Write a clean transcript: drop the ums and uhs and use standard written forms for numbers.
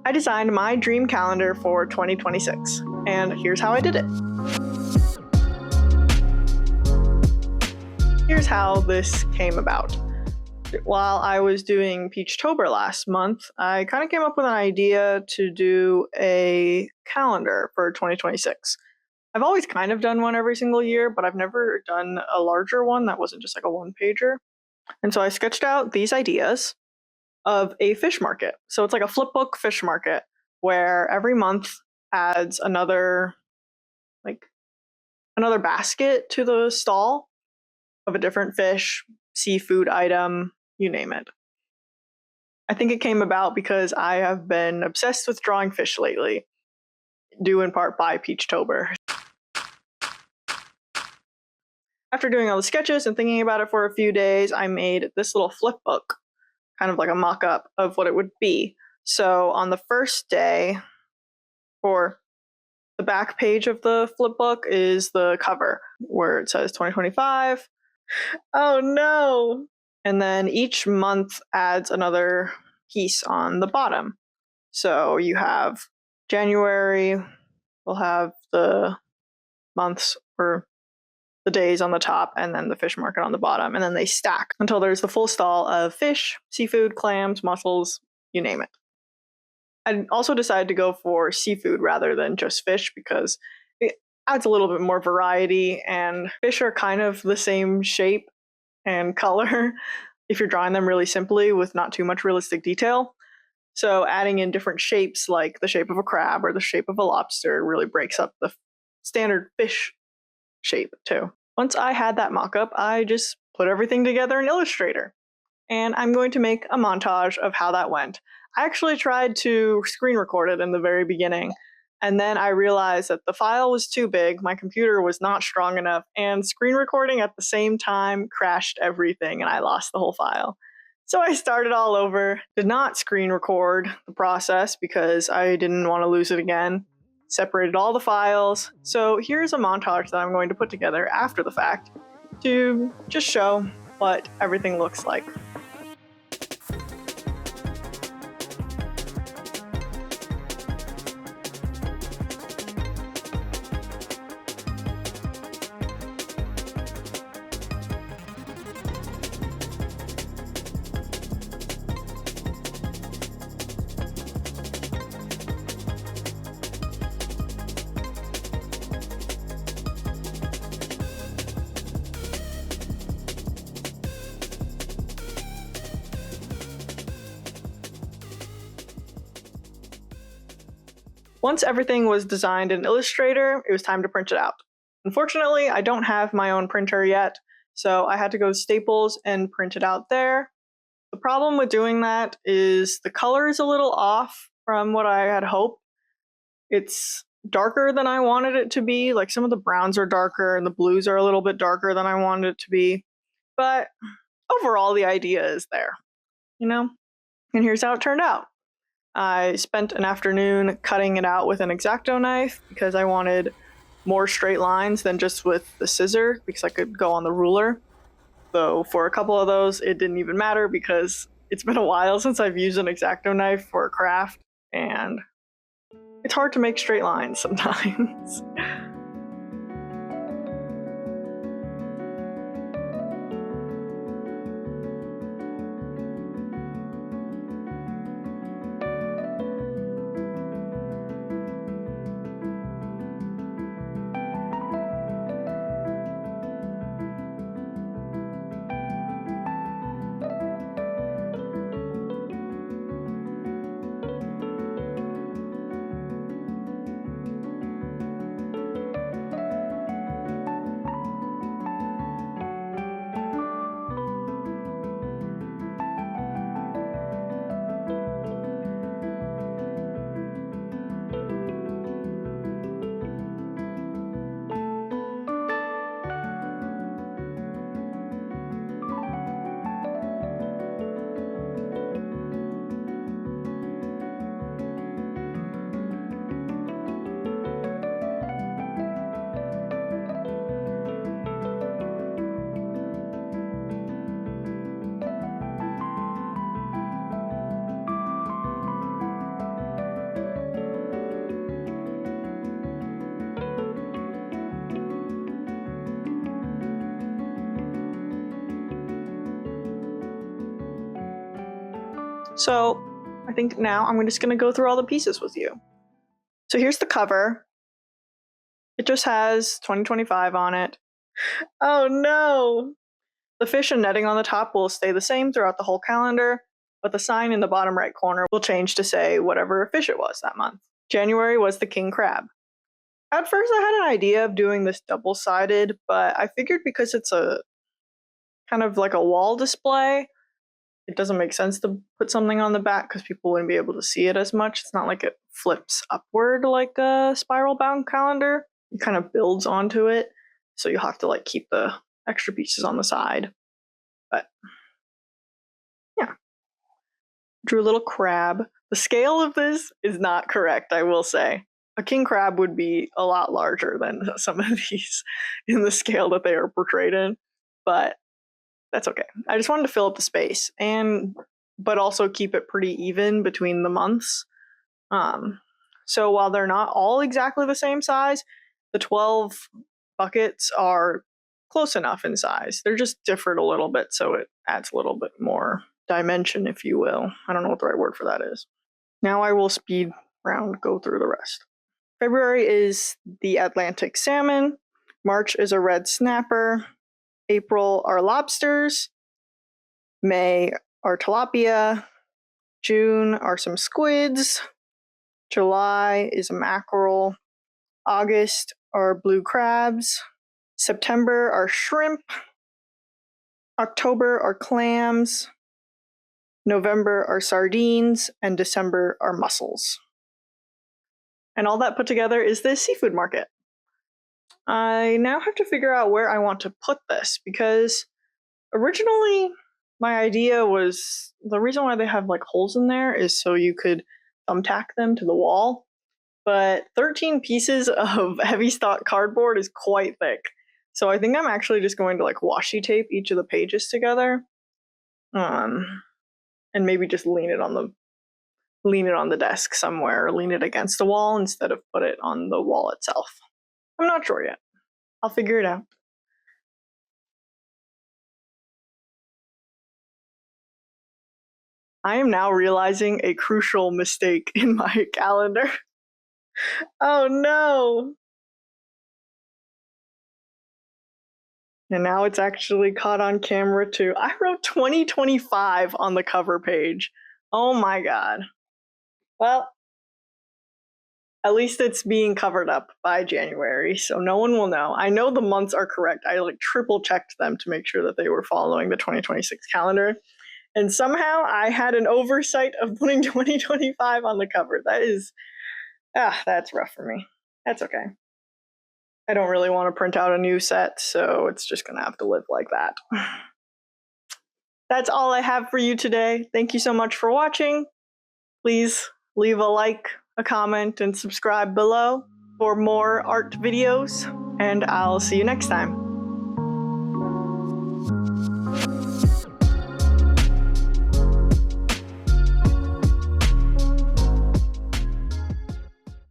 I designed my dream calendar for 2026, and here's how I did it. Here's how this came about. While I was doing Peachtober last month, I kind of came up with an idea to do a calendar for 2026. I've always kind of done one every single year, but I've never done a larger one that wasn't just like a one-pager. And so I sketched out these ideas of a fish market. So it's like a flipbook fish market where every month adds another basket to the stall of a different fish, seafood item, you name it. I think it came about because I have been obsessed with drawing fish lately, due in part by Peachtober. After doing all the sketches and thinking about it for a few days, I made this little flip book, kind of like a mock-up of what it would be. So on the first day, or the back page of the flip book is the cover, where it says 2025. Oh no! And then each month adds another piece on the bottom. So you have January, we'll have the months or the days on the top, and then the fish market on the bottom, and then they stack until there's the full stall of fish, seafood, clams, mussels, you name it. I also decided to go for seafood rather than just fish because it adds a little bit more variety, and fish are kind of the same shape and color if you're drawing them really simply with not too much realistic detail. So adding in different shapes like the shape of a crab or the shape of a lobster really breaks up the standard fish shape too. Once I had that mock-up, I just put everything together in Illustrator. And I'm going to make a montage of how that went. I actually tried to screen record it in the very beginning, and then I realized that the file was too big, my computer was not strong enough, and screen recording at the same time crashed everything and I lost the whole file. So I started all over, did not screen record the process because I didn't want to lose it again, separated all the files. So here's a montage that I'm going to put together after the fact to just show what everything looks like. Once everything was designed in Illustrator, it was time to print it out. Unfortunately, I don't have my own printer yet, so I had to go to Staples and print it out there. The problem with doing that is the color is a little off from what I had hoped. It's darker than I wanted it to be, like some of the browns are darker and the blues are a little bit darker than I wanted it to be. But overall, the idea is there, you know? And here's how it turned out. I spent an afternoon cutting it out with an X-Acto knife because I wanted more straight lines than just with the scissor because I could go on the ruler. Though for a couple of those, it didn't even matter because it's been a while since I've used an X-Acto knife for a craft, and it's hard to make straight lines sometimes. So I think now I'm just going to go through all the pieces with you. So here's the cover. It just has 2025 on it. Oh no! The fish and netting on the top will stay the same throughout the whole calendar, but the sign in the bottom right corner will change to say whatever fish it was that month. January was the king crab. At first I had an idea of doing this double-sided, but I figured because it's a kind of like a wall display, it doesn't make sense to put something on the back because people wouldn't be able to see it as much. It's not like it flips upward like a spiral-bound calendar. It kind of builds onto it, so you'll have to like keep the extra pieces on the side. But yeah, drew a little crab. The scale of this is not correct, I will say. A king crab would be a lot larger than some of these in the scale that they are portrayed in, but that's okay. I just wanted to fill up the space but also keep it pretty even between the months. So while they're not all exactly the same size, the 12 buckets are close enough in size. They're just different a little bit, so it adds a little bit more dimension, if you will. I don't know what the right word for that is. Now I will speed round go through the rest. February is the Atlantic salmon. March is a red snapper. April are lobsters. May are tilapia. June are some squids. July is a mackerel. August are blue crabs. September are shrimp. October are clams. November are sardines. And December are mussels. And all that put together is this seafood market. I now have to figure out where I want to put this, because originally my idea was, the reason why they have like holes in there is so you could thumbtack them to the wall. But 13 pieces of heavy stock cardboard is quite thick. So I think I'm actually just going to like washi tape each of the pages together. And maybe just lean it on the desk somewhere, or lean it against the wall instead of put it on the wall itself. I'm not sure yet. I'll figure it out. I am now realizing a crucial mistake in my calendar. Oh no! And now it's actually caught on camera too. I wrote 2025 on the cover page. Oh my god. Well, at least it's being covered up by January, so no one will know. I know the months are correct. I like triple checked them to make sure that they were following the 2026 calendar. And somehow I had an oversight of putting 2025 on the cover. That's rough for me. That's okay. I don't really want to print out a new set, so it's just gonna have to live like that. That's all I have for you today. Thank you so much for watching. Please leave a like, a comment, and subscribe below for more art videos, and I'll see you next time.